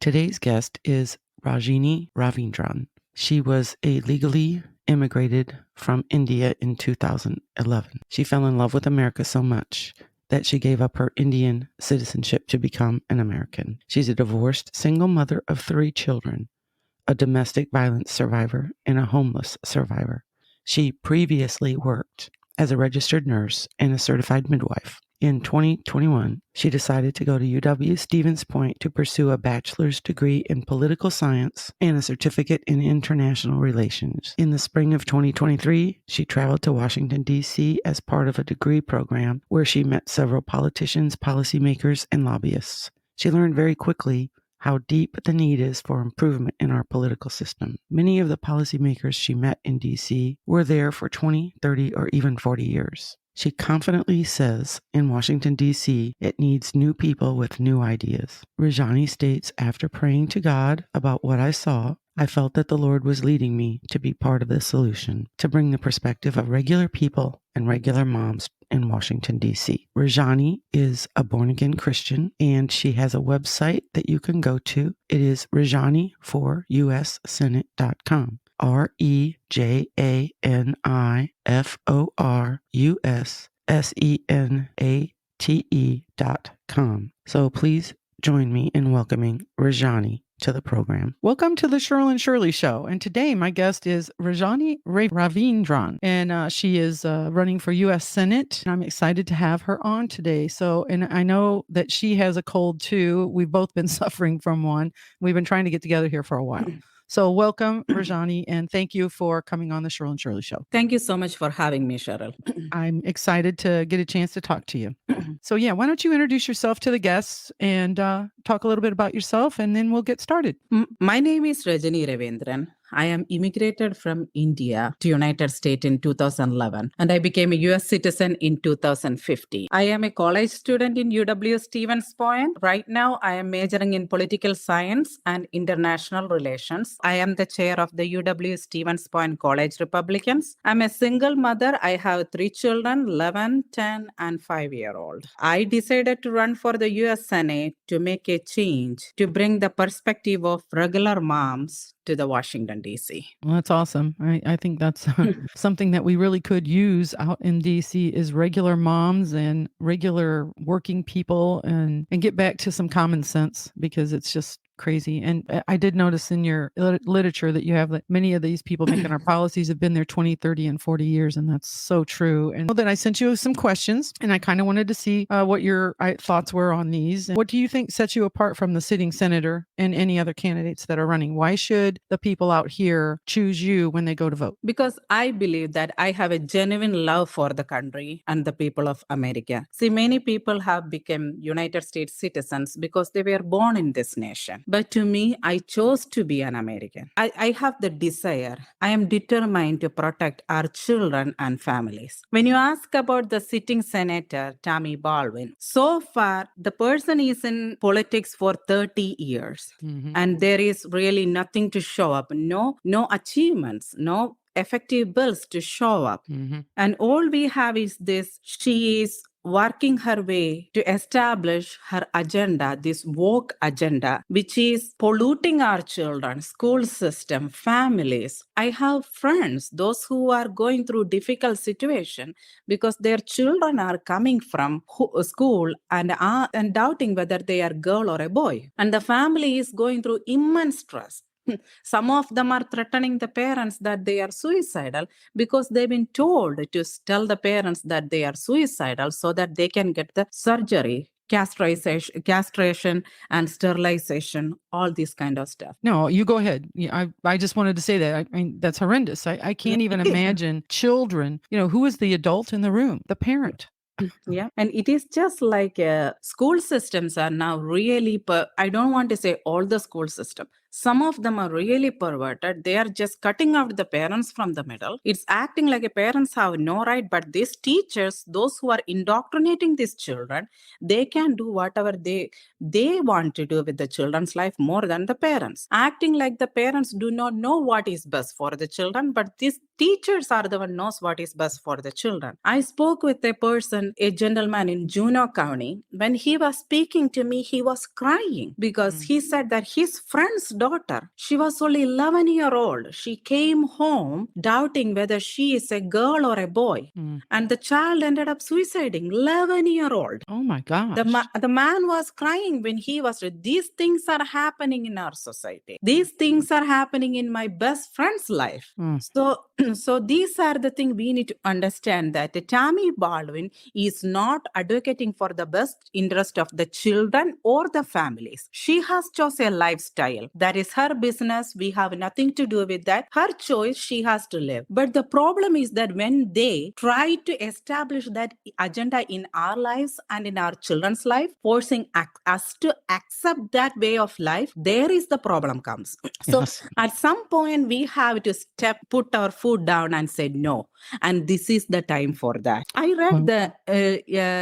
Today's guest is Rejani Raveendran. She was illegally immigrated from India in 2011. She fell in love with America so much that she gave up her Indian citizenship to become an American. She's a divorced single mother of 3 children, a domestic violence survivor, and a homeless survivor. She previously worked as a registered nurse and a certified midwife. In 2021, she decided to go to UW-Stevens Point to pursue a bachelor's degree in political science and a certificate in international relations. In the spring of 2023, she traveled to Washington, D.C. as part of a degree program where she met several politicians, policymakers, and lobbyists. She learned very quickly how deep the need is for improvement in our political system. Many of the policymakers she met in D.C. were there for 20, 30, or even 40 years. She confidently says in Washington, D.C., it needs new people with new ideas. Rejani states, after praying to God about what I saw, I felt that the Lord was leading me to be part of the solution, to bring the perspective of regular people and regular moms in Washington, D.C. Rejani is a born-again Christian, and she has a website that you can go to. It is Rejani4USSenate.com. REJANIFORUSSENATE.com. So please join me in welcoming Rejani to the program. Welcome to the Cheryl and Shirley Show. And today my guest is Rejani Raveendran, and she is running for U.S. Senate. And I'm excited to have her on today. And I know that she has a cold too. We've both been suffering from one. We've been trying to get together here for a while. So welcome, Rejani, and thank you for coming on the Cheryl and Shirley Show. Thank you so much for having me, Cheryl. I'm excited to get a chance to talk to you. So why don't you introduce yourself to the guests and talk a little bit about yourself, and then we'll get started. My name is Rejani Raveendran. I am immigrated from India to United States in 2011, and I became a U.S. citizen in 2015. I am a college student in UW-Stevens Point. Right now, I am majoring in political science and international relations. I am the chair of the UW-Stevens Point College Republicans. I'm a single mother. I have 3 children, 11, 10, and 5-year-old. I decided to run for the U.S. Senate to make a change, to bring the perspective of regular moms to the Washington, D.C. Well, that's awesome. I think that's something that we really could use out in D.C. is regular moms and regular working people and get back to some common sense, because it's just crazy. And I did notice in your literature that you have that many of these people making our policies have been there 20, 30, and 40 years. And that's so true. And then I sent you some questions, and I kind of wanted to see what your thoughts were on these. And what do you think sets you apart from the sitting senator and any other candidates that are running? Why should the people out here choose you when they go to vote? Because I believe that I have a genuine love for the country and the people of America. See, many people have become United States citizens because they were born in this nation. But to me, I chose to be an American. I have the desire. I am determined to protect our children and families. When you ask about the sitting senator, Tammy Baldwin, so far, the person is in politics for 30 years. Mm-hmm. And there is really nothing to show up. No achievements, no effective bills to show up. Mm-hmm. And all we have is this, she is working her way to establish her agenda, this woke agenda, which is polluting our children, school system, families. I have friends, those who are going through difficult situation because their children are coming from school and doubting whether they are girl or a boy. And the family is going through immense stress. Some of them are threatening the parents that they are suicidal because they've been told to tell the parents that they are suicidal so that they can get the surgery, castration and sterilization, all this kind of stuff. No, you go ahead. I just wanted to say that. I mean, that's horrendous. I can't even imagine children, who is the adult in the room? The parent. Yeah. And it is just like school systems are now really, I don't want to say all the school system. Some of them are really perverted. They are just cutting out the parents from the middle. It's acting like a parents have no right, but these teachers, those who are indoctrinating these children, they can do whatever they want to do with the children's life more than the parents. Acting like the parents do not know what is best for the children, but these teachers are the one knows what is best for the children. I spoke with a person, a gentleman in Juneau County. When he was speaking to me, he was crying because he said that his friend's daughter, she was only 11-year-old. She came home doubting whether she is a girl or a boy. And the child ended up suiciding, 11-year-old. Oh my gosh. The man was crying when he was, these things are happening in our society. These things are happening in my best friend's life. So these are the things we need to understand, that Tammy Baldwin is not advocating for the best interest of the children or the families. She has chosen a lifestyle. That is her business. We have nothing to do with that. Her choice, she has to live. But the problem is that when they try to establish that agenda in our lives and in our children's life, forcing us to accept that way of life, there is the problem comes. So at some point we have to put our foot down and say no. And this is the time for that. I read the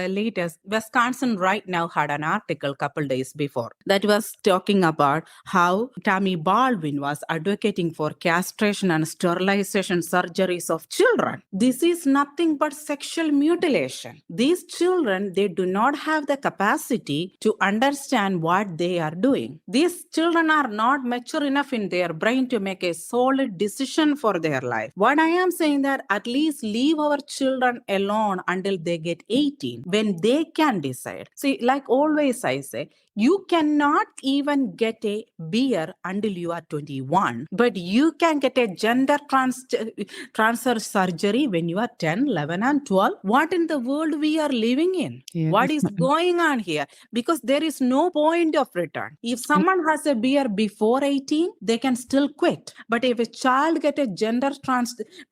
latest, Wisconsin right now had an article a couple days before that was talking about how Tammy Baldwin was advocating for castration and sterilization surgeries of children. This is nothing but sexual mutilation. These children, they do not have the capacity to understand what they are doing. These children are not mature enough in their brain to make a solid decision for their life. What I am saying that at least leave our children alone until they get 18 when they can decide. See, like always I say, you cannot even get a beer until you are 21, but you can get a gender transfer surgery when you are 10, 11 and 12. What in the world we are living in? What is going on here? Because there is no point of return. If someone has a beer before 18, they can still quit. But if a child get a gender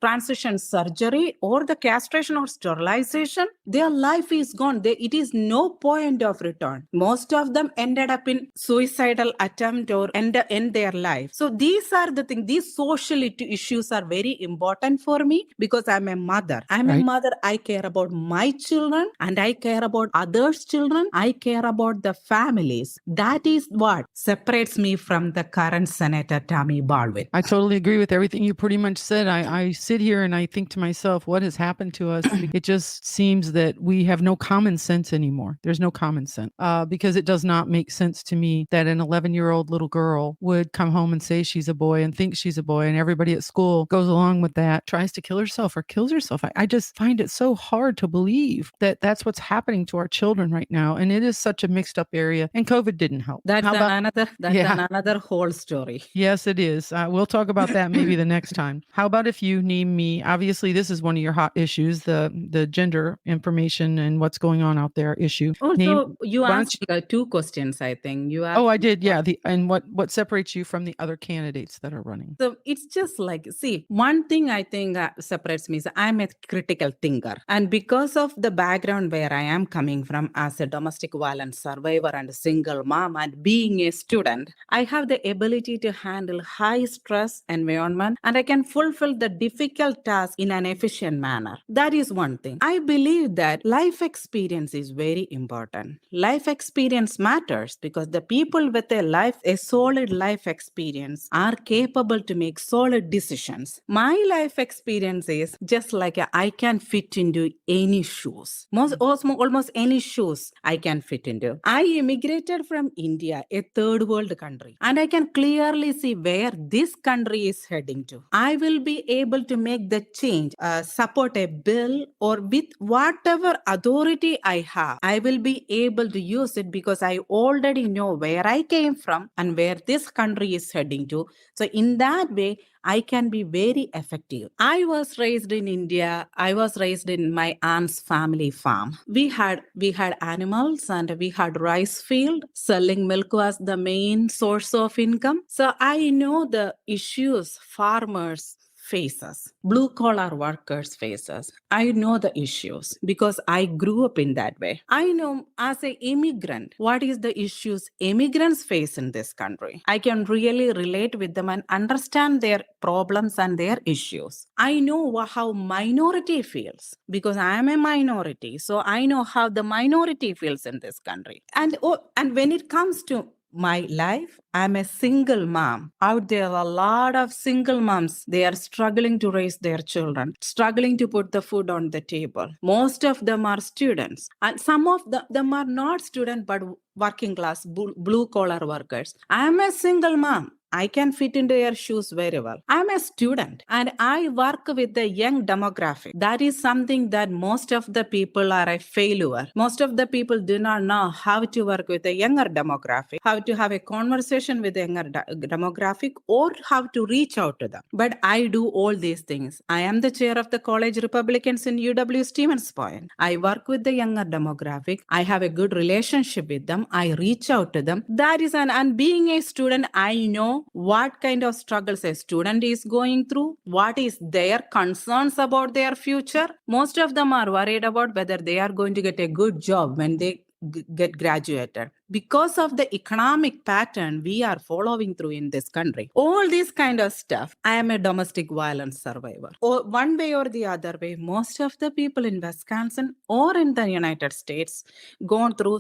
transition surgery or the castration or sterilization, their life is gone. It is no point of return. Most of them ended up in suicidal attempt or end their life. So these are the things. These social issues are very important for me because I'm a mother. I'm a mother. I care about my children and I care about others' children. I care about the families. That is what separates me from the current Senator Tammy Baldwin. I totally agree with everything you pretty much said. I sit here and I think to myself, what has happened to us? It just seems that we have no common sense anymore. There's no common sense because it does not make sense to me that an 11-year-old little girl would come home and say she's a boy and think she's a boy, and everybody at school goes along with that, tries to kill herself or kills herself. I just find it so hard to believe that that's what's happening to our children right now. And it is such a mixed up area, and COVID didn't help. That's another whole story. Yes, it is. We'll talk about that maybe the next time. How about if you name me, obviously this is one of your hot issues, the gender information and what's going on out there issue. So you asked 2 questions, I think. You asked, I did. Yeah. And what separates you from the other candidates that are running? So it's just like, see, one thing I think separates me is I'm a critical thinker. And because of the background where I am coming from as a domestic violence survivor and a single mom and being a student, I have the ability to handle high stress environment and I can fulfill the difficult task in an efficient manner. That is one thing. I believe that life experience is very important. Life experience matters because the people with a solid life experience are capable to make solid decisions. My life experience is just like I can fit into any shoes. Almost any shoes I can fit into. I immigrated from India, a third world country, and I can clearly see where this country is heading to. I will be able to make the change, support a bill, or with whatever authority I have, I will be able to use it because I already know where I came from and where this country is heading to. So in that way, I can be very effective. I was raised in India. I was raised in my aunt's family farm. We had animals and we had rice field. Selling milk was the main source of income. So I know the issues farmers faces, blue collar workers faces. I know the issues because I grew up in that way. I know as an immigrant what is the issues immigrants face in this country. I can really relate with them and understand their problems and their issues. I know how minority feels because I am a minority. So I know how the minority feels in this country. And when it comes to my life, I'm a single mom. Out there are a lot of single moms. They are struggling to raise their children, struggling to put the food on the table. Most of them are students, and some of them are not students but working class, blue collar workers. I'm a single mom. I can fit into their shoes very well. I'm a student and I work with the young demographic. That is something that most of the people are a failure. Most of the people do not know how to work with the younger demographic, how to have a conversation with the younger demographic, or how to reach out to them. But I do all these things. I am the chair of the college Republicans in UW Stevens Point. I work with the younger demographic. I have a good relationship with them. I reach out to them. That is and being a student, I know what kind of struggles a student is going through, what is their concerns about their future. Most of them are worried about whether they are going to get a good job when they get graduated because of the economic pattern we are following through in this country. All this kind of stuff. I am a domestic violence survivor. Or one way or the other way, most of the people in Wisconsin or in the United States gone through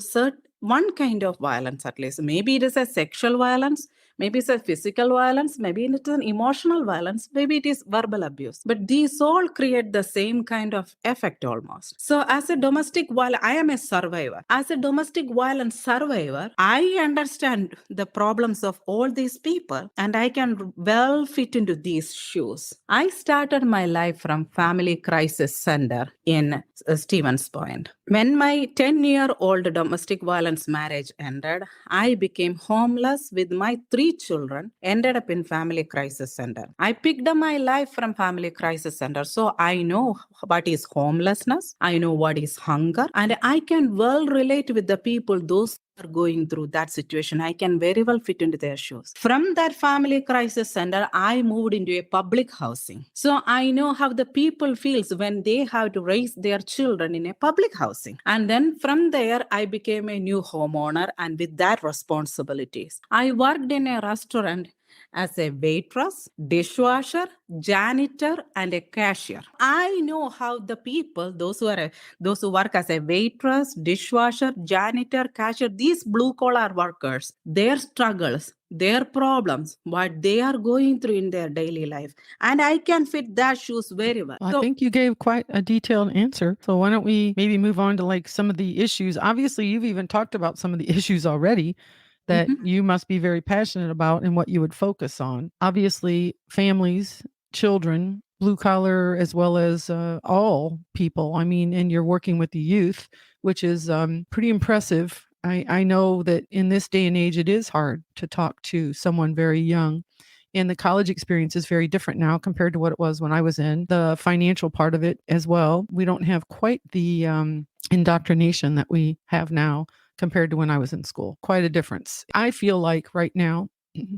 one kind of violence at least. Maybe it is a sexual violence, maybe it's a physical violence, maybe it is an emotional violence, maybe it is verbal abuse. But these all create the same kind of effect almost. So as a domestic violence, I am a survivor. As a domestic violence survivor, I understand the problems of all these people and I can well fit into these shoes. I started my life from Family Crisis Center in Stevens Point. When my 10-year-old domestic violence marriage ended, I became homeless with my 3 children, ended up in Family Crisis Center. I picked up my life from Family Crisis Center, so I know what is homelessness, I know what is hunger, and I can well relate with the people, those are going through that situation. I can very well fit into their shoes. From that Family Crisis Center, I moved into a public housing. So I know how the people feels when they have to raise their children in a public housing. And then from there, I became a new homeowner and with that responsibilities. I worked in a restaurant as a waitress, dishwasher, janitor, and a cashier. I know how the people, those who work as a waitress, dishwasher, janitor, cashier, these blue collar workers, their struggles, their problems, what they are going through in their daily life. And I can fit that shoes very well. I think you gave quite a detailed answer. So why don't we maybe move on to like some of the issues? Obviously, you've even talked about some of the issues already that you must be very passionate about and what you would focus on. Obviously, families, children, blue collar, as well as all people. I mean, and you're working with the youth, which is pretty impressive. I know that in this day and age, it is hard to talk to someone very young. And the college experience is very different now compared to what it was when I was in. The financial part of it as well. We don't have quite the indoctrination that we have now compared to when I was in school. Quite a difference. I feel like right now,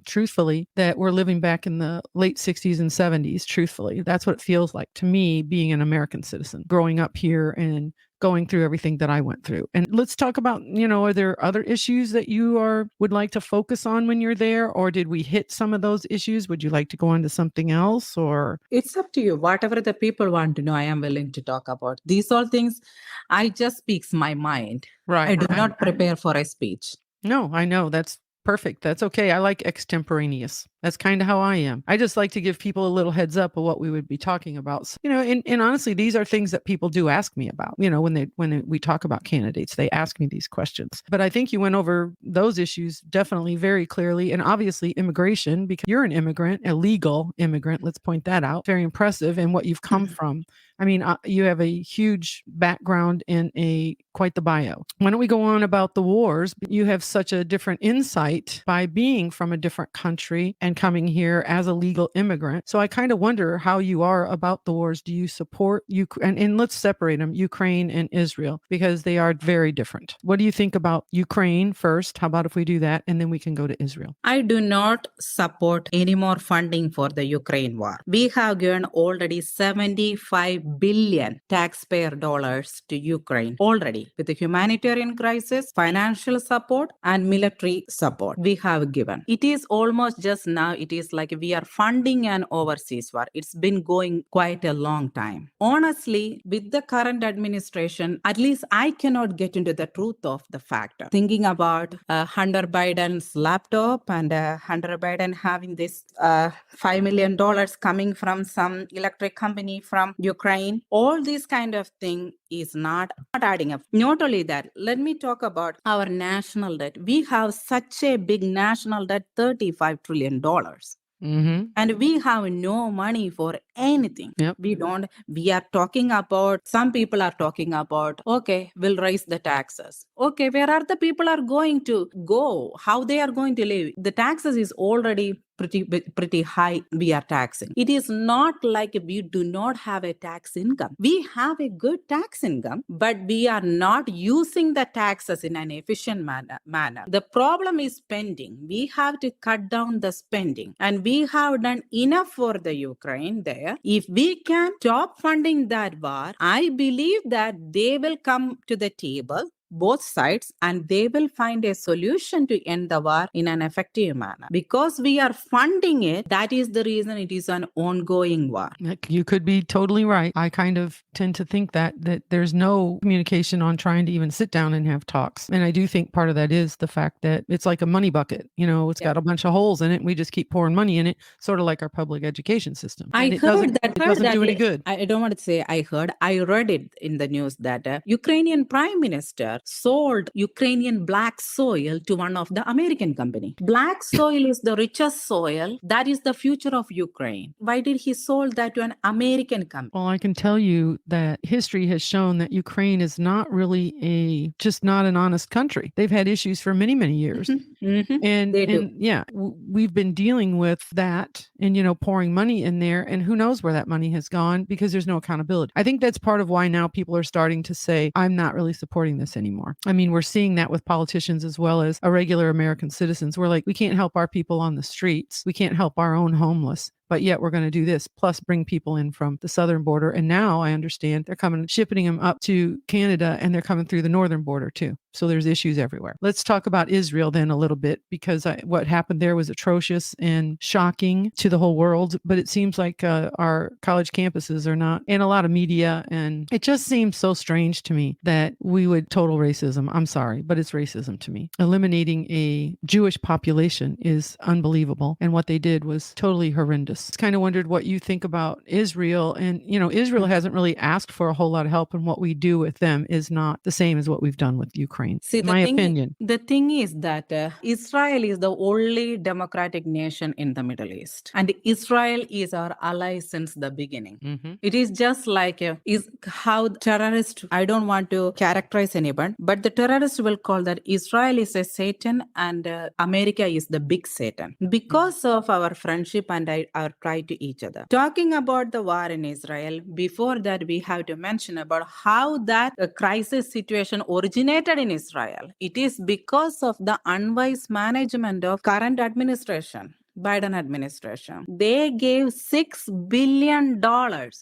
truthfully, that we're living back in the late 60s and 70s, truthfully. That's what it feels like to me being an American citizen, growing up here and going through everything that I went through. And let's talk about, are there other issues that you would like to focus on when you're there? Or did we hit some of those issues? Would you like to go on to something else? Or it's up to you. Whatever the people want to know, I am willing to talk about. These all things, I just speaks my mind. Right. I do not prepare for a speech. No, I know. That's perfect. That's okay. I like extemporaneous. That's kind of how I am. I just like to give people a little heads up of what we would be talking about. So, and honestly, these are things that people do ask me about, when we talk about candidates, they ask me these questions. But I think you went over those issues definitely very clearly. And obviously immigration, because you're an immigrant, a legal immigrant. Let's point that out. Very impressive. And what you've come from. I mean, you have a huge background in quite the bio. Why don't we go on about the wars? You have such a different insight by being from a different country and coming here as a legal immigrant. So I kind of wonder how you are about the wars. Do you support Ukraine? And let's separate them, Ukraine and Israel, because they are very different. What do you think about Ukraine first? How about if we do that and then we can go to Israel? I do not support any more funding for the Ukraine war. We have given already 75 billion taxpayer dollars to Ukraine already with the humanitarian crisis, financial support, and military support we have given. It is almost just now, it is like we are funding an overseas war. It's been going quite a long time. Honestly, with the current administration, at least I cannot get into the truth of the fact. Thinking about Hunter Biden's laptop and Hunter Biden having this $5 million coming from some electric company from Ukraine, all this kind of thing is not adding up. Not only that, let me talk about our national debt. We have such a big national debt, $35 trillion. Mm-hmm. And we have no money for anything. Yep. We are talking about, some people are talking about, okay, we'll raise the taxes. Okay, where are the people are going to go? How they are going to live? The taxes is already pretty high we are taxing. It is not like we do not have a tax income. We have a good tax income, but we are not using the taxes in an efficient manner. The problem is spending. We have to cut down the spending, and we have done enough for the Ukraine there. If we can stop funding that war, I believe that they will come to the table, both sides, and they will find a solution to end the war in an effective manner. Because we are funding it, that is the reason it is an ongoing war. You could be totally right. I kind of tend to think that there's no communication on trying to even sit down and have talks. And I do think part of that is the fact that it's like a money bucket. You know, it's got a bunch of holes in it. And we just keep pouring money in it, sort of like our public education system. It doesn't do any good. I don't want to say I heard. I read it in the news that Ukrainian Prime Minister sold Ukrainian black soil to one of the American company. Black soil is the richest soil. That is the future of Ukraine. Why did he sold that to an American company? Well, I can tell you that history has shown that Ukraine is not really just not an honest country. They've had issues for many, many years. We've been dealing with that and, pouring money in there, and who knows where that money has gone because there's no accountability. I think that's part of why now people are starting to say, I'm not really supporting this anymore. I mean, we're seeing that with politicians as well as regular American citizens. We're like, we can't help our people on the streets. We can't help our own homeless. But yet we're going to do this, plus bring people in from the southern border. And now I understand they're shipping them up to Canada, and they're coming through the northern border too. So there's issues everywhere. Let's talk about Israel then a little bit, because what happened there was atrocious and shocking to the whole world. But it seems like our college campuses are not, and a lot of media. And it just seems so strange to me that we would total racism. I'm sorry, but it's racism to me. Eliminating a Jewish population is unbelievable. And what they did was totally horrendous. Kind of wondered what you think about Israel. And, Israel hasn't really asked for a whole lot of help. And what we do with them is not the same as what we've done with Ukraine. My opinion. The thing is that Israel is the only democratic nation in the Middle East. And Israel is our ally since the beginning. Mm-hmm. It is just like is how terrorists, I don't want to characterize anyone, but the terrorists will call that Israel is a Satan and America is the big Satan. Because of our friendship and our pride to each other. Talking about the war in Israel, before that we have to mention about how that crisis situation originated in Israel. It is because of the unwise management of current administration. Biden administration. They gave $6 billion.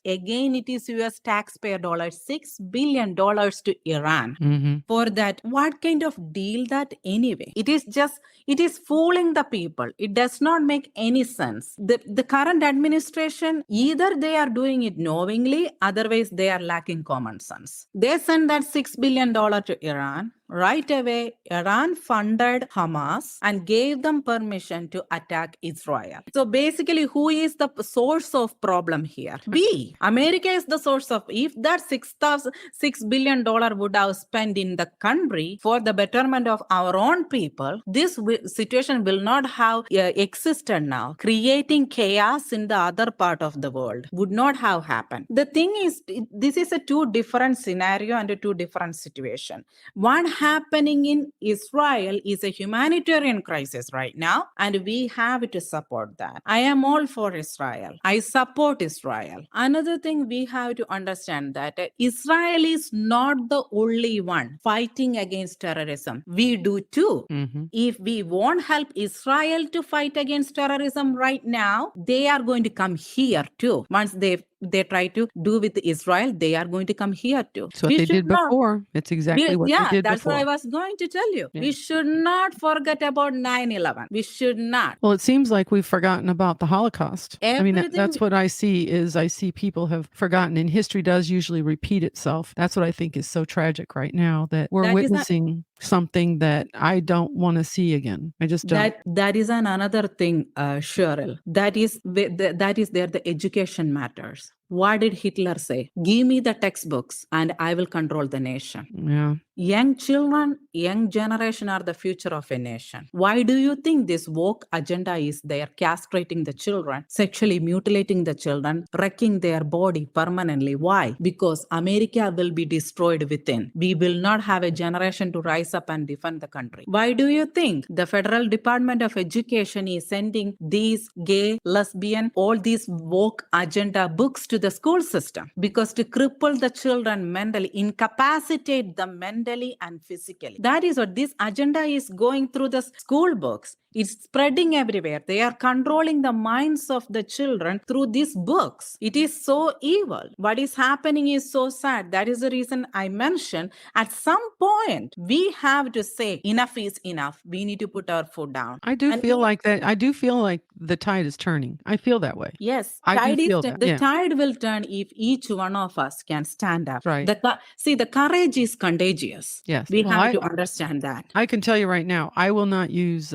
Again, it is US taxpayer dollars, $6 billion to Iran. For that. What kind of deal that anyway? It is fooling the people. It does not make any sense. The current administration, either they are doing it knowingly, otherwise they are lacking common sense. They send that $6 billion to Iran. right away, Iran funded Hamas and gave them permission to attack Israel. So basically, who is the source of problem here? We. America is the source of, if that $6 billion would have spent in the country for the betterment of our own people, this situation will not have existed now. Creating chaos in the other part of the world would not have happened. The thing is, this is a two different scenario and a two different situation. What happening in Israel is a humanitarian crisis right now, and we have to support that. I am all for Israel. I support Israel. Another thing we have to understand that Israel is not the only one fighting against terrorism. We do too. Mm-hmm. If we won't help Israel to fight against terrorism right now, they are going to come here too. Once they try to do with Israel, they are going to come here too. So what they did before. It's exactly what they did that's before. what I was going to tell you. Yeah. We should not forget about 9/11. We should not. Well, it seems like we've forgotten about the Holocaust. I mean, Everything that's what I see people have forgotten, and history does usually repeat itself. That's what I think is so tragic right now, that we're witnessing something that I don't want to see again. I just don't. That is another thing, Cheryl. That is there the education matters. What did Hitler say? Give me the textbooks and I will control the nation. Yeah. Young children, young generation are the future of a nation. Why do you think this woke agenda is there, castrating the children, sexually mutilating the children, wrecking their body permanently? Why? Because America will be destroyed within. We will not have a generation to rise up and defend the country. Why do you think the Federal Department of Education is sending these gay, lesbian, all these woke agenda books to the school system? Because to cripple the children mentally, incapacitate them mentally and physically. That is what this agenda is going through the school books. It's spreading everywhere. They are controlling the minds of the children through these books. It is so evil. What is happening is so sad. That is the reason I mentioned at some point we have to say enough is enough. We need to put our foot down. I do feel like that. I do feel like the tide is turning. I feel that way. Yes, the tide will turn if each one of us can stand up. Right. The courage is contagious. Yes. We have to understand that. I can tell you right now, I will not use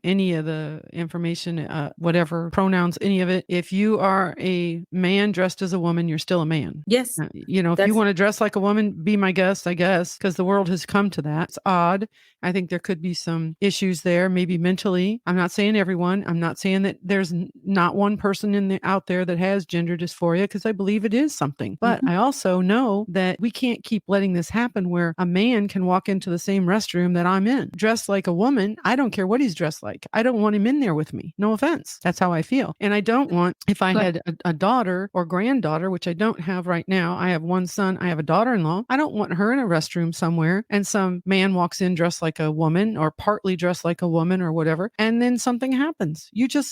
any of the information, whatever pronouns, any of it. If you are a man dressed as a woman, you're still a man. Yes. If you want to dress like a woman, be my guest, I guess, because the world has come to that. It's odd. I think there could be some issues there, maybe mentally. I'm not saying everyone. I'm not saying that there's not one person out there that has gender dysphoria, because I believe it is something. But I also know that we can't keep letting this happen where a man can walk into the same restroom that I'm in, dressed like a woman. I don't care what he's dressed like. I don't want him in there with me. No offense. That's how I feel. And I don't want, if I had a daughter or granddaughter, which I don't have right now, I have one son, I have a daughter-in-law. I don't want her in a restroom somewhere and some man walks in dressed like a woman or partly dressed like a woman or whatever, and then something happens.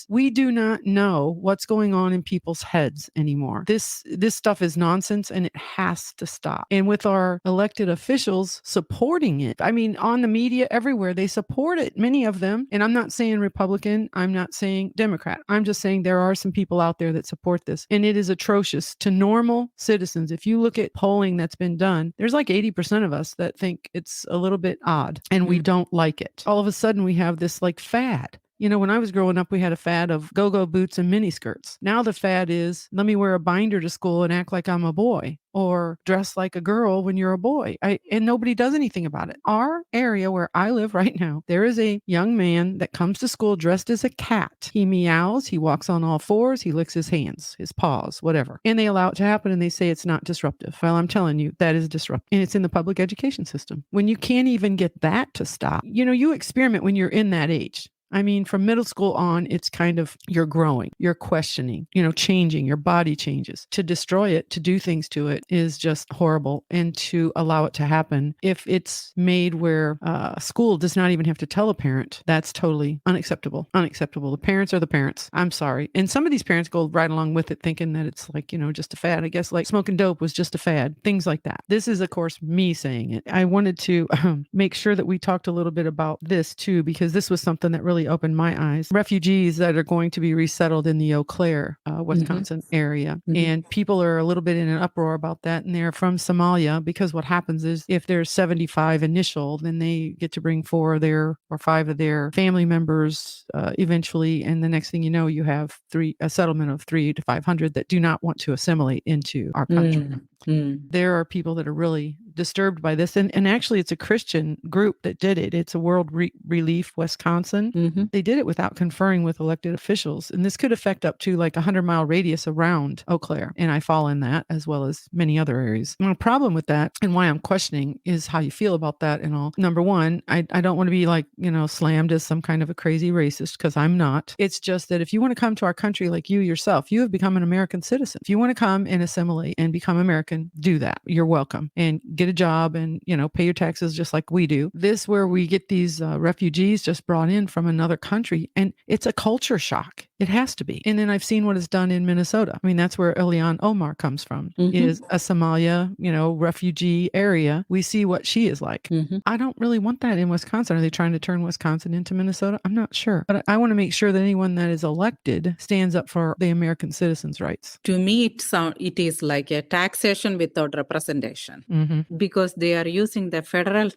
We do not know what's going on in people's heads anymore. This stuff is nonsense and it has to stop. And with our elected officials supporting it, I mean, on the media everywhere, they support it, many of them. And I'm not saying Republican, I'm not saying Democrat. I'm just saying there are some people out there that support this. And it is atrocious to normal citizens. If you look at polling that's been done, there's like 80% of us that think it's a little bit odd and we don't like it. All of a sudden we have this like fad. When I was growing up, we had a fad of go-go boots and mini skirts. Now the fad is, let me wear a binder to school and act like I'm a boy, or dress like a girl when you're a boy. And nobody does anything about it. Our area where I live right now, there is a young man that comes to school dressed as a cat. He meows, he walks on all fours, he licks his hands, his paws, whatever. And they allow it to happen and they say it's not disruptive. Well, I'm telling you, that is disruptive. And it's in the public education system. When you can't even get that to stop, you experiment when you're in that age. I mean, from middle school on, it's kind of, you're growing, you're questioning, changing, your body changes. To destroy it, to do things to it is just horrible. And to allow it to happen, if it's made where school does not even have to tell a parent, that's totally unacceptable. Unacceptable. The parents are the parents. I'm sorry. And some of these parents go right along with it thinking that it's like, just a fad. I guess like smoking dope was just a fad, things like that. This is, of course, me saying it. I wanted to make sure that we talked a little bit about this too, because this was something that really really opened my eyes. Refugees that are going to be resettled in the Eau Claire, Wisconsin area. And people are a little bit in an uproar about that. And they're from Somalia, because what happens is if there's 75 initial, then they get to bring 4 of their or 5 of their family members eventually. And the next thing you know, you have a settlement of 300 to 500 that do not want to assimilate into our country. There are people that are really disturbed by this. And actually, it's a Christian group that did it. It's a World Relief Wisconsin. They did it without conferring with elected officials. And this could affect up to like a 100-mile radius around Eau Claire. And I fall in that, as well as many other areas. My problem with that, and why I'm questioning, is how you feel about that and all. Number one, I don't want to be like, slammed as some kind of a crazy racist, because I'm not. It's just that if you want to come to our country like you yourself, you have become an American citizen. If you want to come and assimilate and become American, do that. You're welcome. And get a job and, pay your taxes just like we do. This where we get these refugees just brought in from another country, and it's a culture shock. It has to be. And then I've seen what it's done in Minnesota. I mean, that's where Ilhan Omar comes from, is a Somalia, refugee area. We see what she is like. I don't really want that in Wisconsin. Are they trying to turn Wisconsin into Minnesota? I'm not sure. But I want to make sure that anyone that is elected stands up for the American citizens' rights. To me, it is like a taxation without representation, because they are using the federal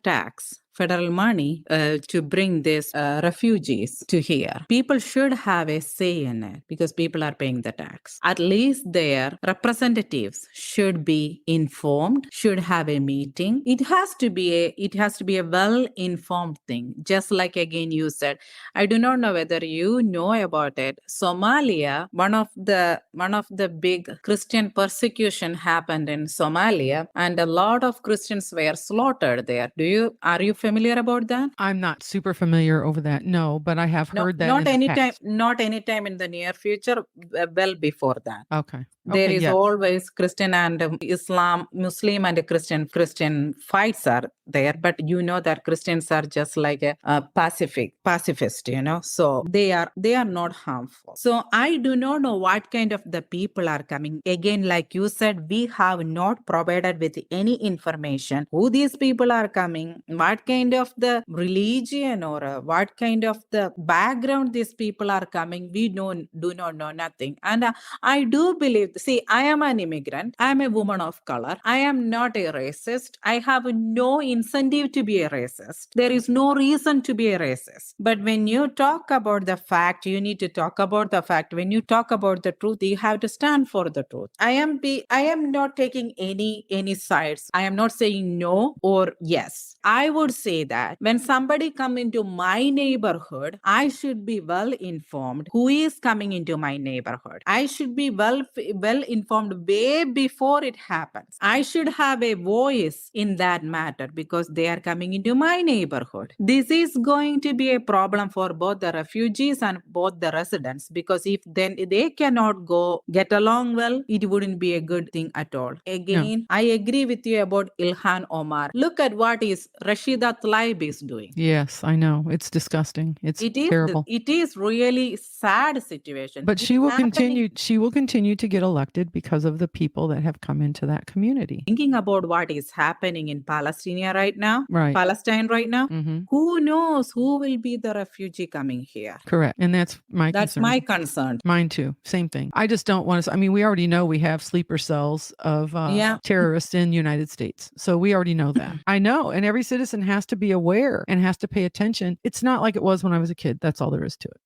money to bring these refugees to here. People should have a say in it, because people are paying the tax. At least their representatives should be informed, should have a meeting. It has to be a well-informed thing. Just like again you said, I do not know whether you know about it. Somalia, one of the big Christian persecution happened in Somalia, and a lot of Christians were slaughtered there. Are you familiar about that? I'm not super familiar over that, no, but I have heard that. Not anytime in the near future, well before that. Okay. There is always Christian and Muslim and Christian fights are there, but that Christians are just like a pacifist, so they are not harmful. So I do not know what kind of the people are coming. Again, like you said, we have not provided with any information who these people are coming, what kind of the religion or what kind of the background these people are coming. We do not know nothing. And I do believe, see, I am an immigrant. I am a woman of color. I am not a racist. I have no incentive to be a racist. There is no reason to be a racist. But when you talk about the fact, you need to talk about the fact. When you talk about the truth, you have to stand for the truth. I am not taking any sides. I am not saying no or yes. I would say that when somebody come into my neighborhood, I should be well informed who is coming into my neighborhood. I should be well informed way before it happens. I should have a voice in that matter, because they are coming into my neighborhood. This is going to be a problem for both the refugees and both the residents, because if then they cannot get along well, it wouldn't be a good thing at all. Again, I agree with you about Ilhan Omar. Look at what is Rashida Tlaib is doing. Yes, I know. It's disgusting. It's terrible. It is really sad situation. But she will continue to get elected because of the people that have come into that community. Thinking about what is happening in Palestine right now, who knows who will be the refugee coming here? Correct. And that's my concern. Mine too. Same thing. I just don't want to, we already know we have sleeper cells of terrorists in the United States. So we already know that. I know. And every citizen has to be aware and has to pay attention. It's not like it was when I was a kid. That's all there is to it.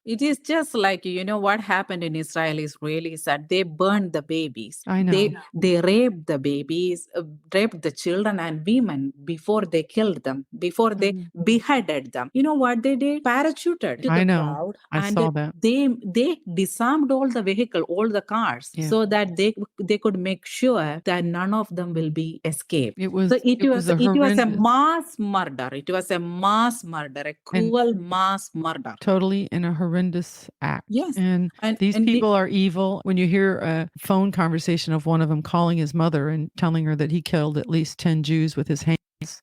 It is just like, what happened in Israel is really sad. They burned the babies. I know. They raped the babies, raped the children and women before they killed them, before they beheaded them. You know what they did? Parachuted to the crowd. I saw that. They disarmed all the vehicle, all the cars, so that they could make sure that none of them will be escaped. It was a mass murder. It was a mass murder, a cruel mass murder. Totally in a horrendous act. Yes. And these people are evil. When you hear a phone conversation of one of them calling his mother and telling her that he killed at least 10 Jews with his hands,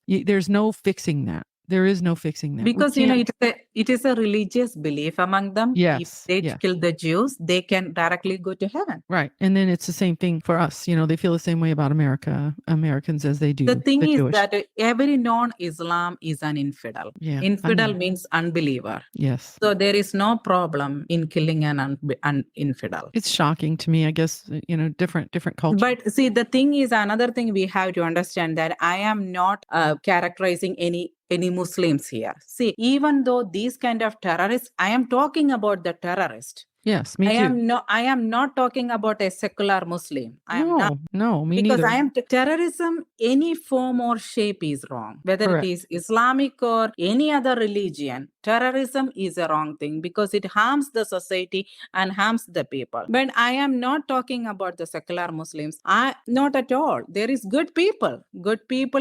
there's no fixing that. There is no fixing that. Because it is a religious belief among them. Yes, If they yes. kill the Jews, they can directly go to heaven. Right. And then it's the same thing for us. They feel the same way about Americans as they do The thing is Jewish. that every non-Islam is an infidel. Yeah, I Infidel know. means unbeliever. Yes. So there is no problem in killing an infidel. It's shocking to me, I guess, different culture. But see, the thing is, another thing we have to understand that I am not characterizing any Muslims here. See, even though these kind of terrorists, I am talking about the terrorist. Yes, me too. I am not talking about a secular Muslim. I am not. No, me Because neither. Terrorism, any form or shape is wrong. Whether Correct. it is Islamic or any other religion, terrorism is a wrong thing because it harms the society and harms the people. But I am not talking about the secular Muslims. Not at all. There is good people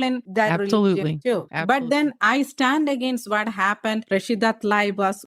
in that religion too. Absolutely. But then I stand against what happened. Rashida Tlaib was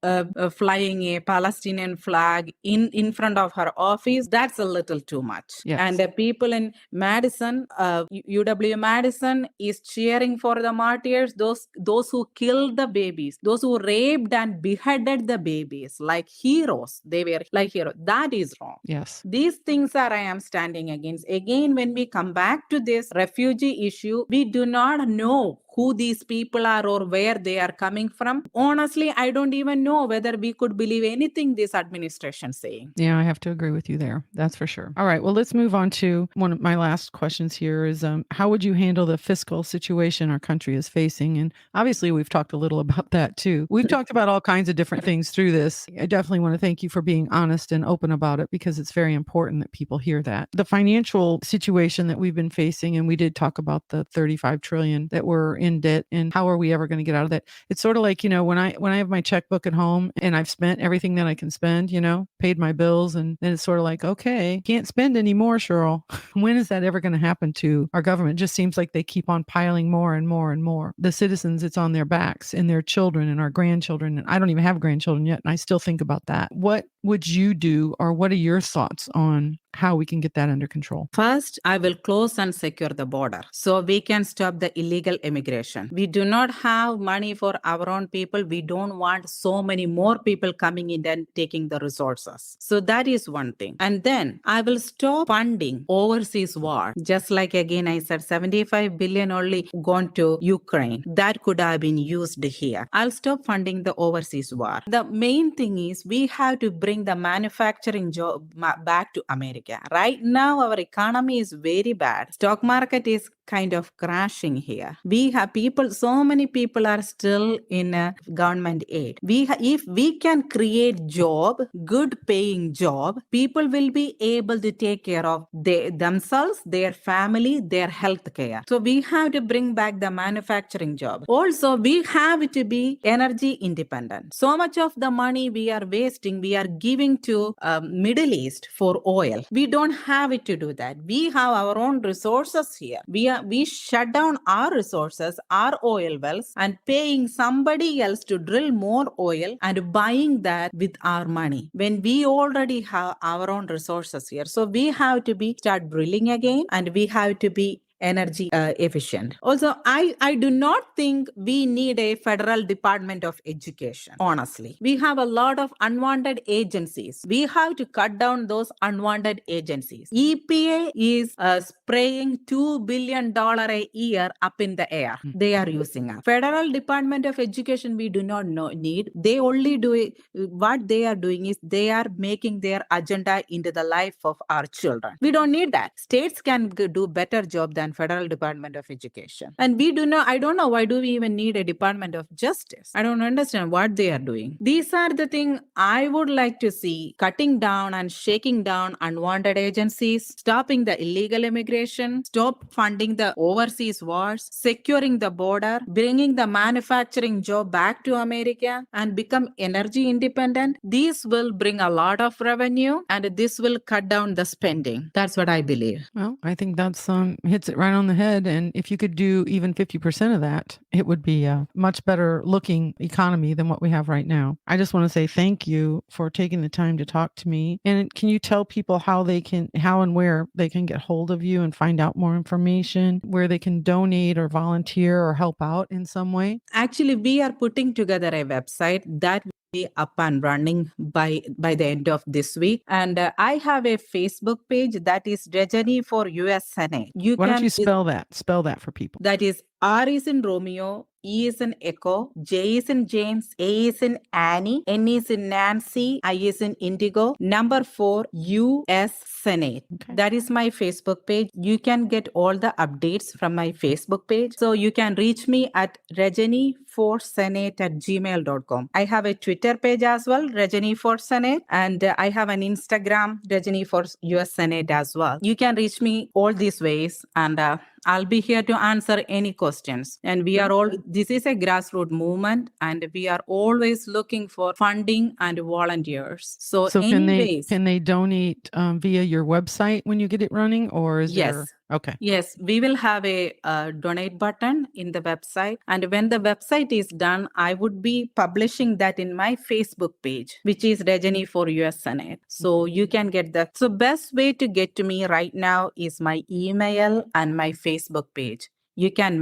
flying a Palestinian flag in front of her office. That's a little too much. Yes. And the people in Madison, UW Madison is cheering for the martyrs, those who killed the babies, those who raped and beheaded the babies like heroes. They were like heroes. That is wrong. Yes. These things I am standing against. Again, when we come back to this refugee issue, we do not know who these people are or where they are coming from. Honestly, I don't even know whether we could believe anything this administration saying. Yeah, I have to agree with you there. That's for sure. All right. Well, let's move on to one of my last questions here is how would you handle the fiscal situation our country is facing? And obviously, we've talked a little about that too. We've talked about all kinds of different things through this. I definitely want to thank you for being honest and open about it because it's very important that people hear that. The financial situation that we've been facing, and we did talk about the $35 trillion that we're in debt and how are we ever going to get out of that? It's sort of like, when I have my checkbook at home and I've spent everything that I can spend, paid my bills, and then it's sort of like, okay, can't spend anymore, Cheryl. When is that ever going to happen to our government? It just seems like they keep on piling more and more and more. The citizens, it's on their backs and their children and our grandchildren. And I don't even have grandchildren yet. And I still think about that. What would you do, or what are your thoughts on how we can get that under control? First, I will close and secure the border so we can stop the illegal immigration. We do not have money for our own people. We don't want so many more people coming in and taking the resources. So that is one thing. And then I will stop funding overseas war. Just like again I said, 75 billion only gone to Ukraine. That could have been used here. I'll stop funding the overseas war. The main thing is we have to bring the manufacturing job back to America. Right now, our economy is very bad. Stock market is kind of crashing here. We have people, so many people are still in government aid. If we can create job, good paying job, people will be able to take care of themselves, their family, their health care. So we have to bring back the manufacturing job. Also, we have to be energy independent. So much of the money we are wasting, we are giving to Middle East for oil. We don't have it to do that. We have our own resources here. We shut down our resources, our oil wells, and paying somebody else to drill more oil and buying that with our money when we already have our own resources here. So we have to start drilling again, and we have to be energy efficient. Also, I do not think we need a federal Department of Education. Honestly, we have a lot of unwanted agencies. We have to cut down those unwanted agencies. EPA is spraying $2 billion a year up in the air. They are using a federal Department of Education. We do not need. They only do it. What they are doing is they are making their agenda into the life of our children. We don't need that. States can do better job than Federal Department of Education. And I don't know why do we even need a Department of Justice? I don't understand what they are doing. These are the things I would like to see: cutting down and shaking down unwanted agencies, stopping the illegal immigration, stop funding the overseas wars, securing the border, bringing the manufacturing job back to America, and become energy independent. These will bring a lot of revenue, and this will cut down the spending. That's what I believe. Well, I think that's hits it right on the head. And if you could do even 50% of that, it would be a much better looking economy than what we have right now. I just want to say thank you for taking the time to talk to me. And can you tell people how and where they can get hold of you and find out more information, where they can donate or volunteer or help out in some way? Actually, we are putting together a website that will be up and running by the end of this week. And I have a Facebook page that is Rejani for US Senate. Why don't you spell that? Spell that for people. That is R is in Romeo, E is in Echo, J is in James, A is in Annie, N is in Nancy, I is in Indigo, number 4, US Senate. Okay. That is my Facebook page. You can get all the updates from my Facebook page. So you can reach me at rejani4senate@gmail.com. I have a Twitter page as well, Rejani4Senate, and I have an Instagram, Rejani for US Senate as well. You can reach me all these ways, and I'll be here to answer any questions. And this is a grassroots movement, and we are always looking for funding and volunteers. So can they donate via your website when you get it running, or is yes. there? Okay. Yes, we will have a donate button in the website. And when the website is done, I would be publishing that in my Facebook page, which is Rejani for US Senate. So you can get that. So best way to get to me right now is my email and my Facebook page. You can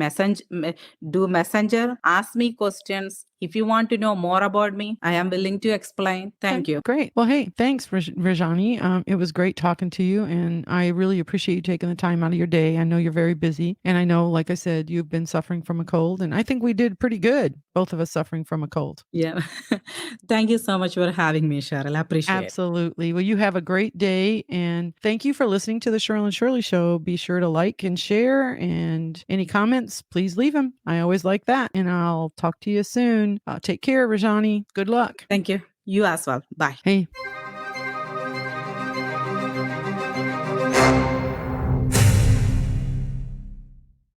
do messenger, ask me questions. If you want to know more about me, I am willing to explain. Thank you. Great. Well, hey, thanks, Rejani. It was great talking to you, and I really appreciate you taking the time out of your day. I know you're very busy, and I know, like I said, you've been suffering from a cold, and I think we did pretty good, both of us suffering from a cold. Yeah. Thank you so much for having me, Cheryl. I appreciate it. Absolutely. Well, you have a great day, and thank you for listening to the Cheryl and Shirley Show. Be sure to like and share, and any comments, please leave them. I always like that, and I'll talk to you soon. Take care, Rejani. Good luck. Thank you. You as well. Bye. Hey.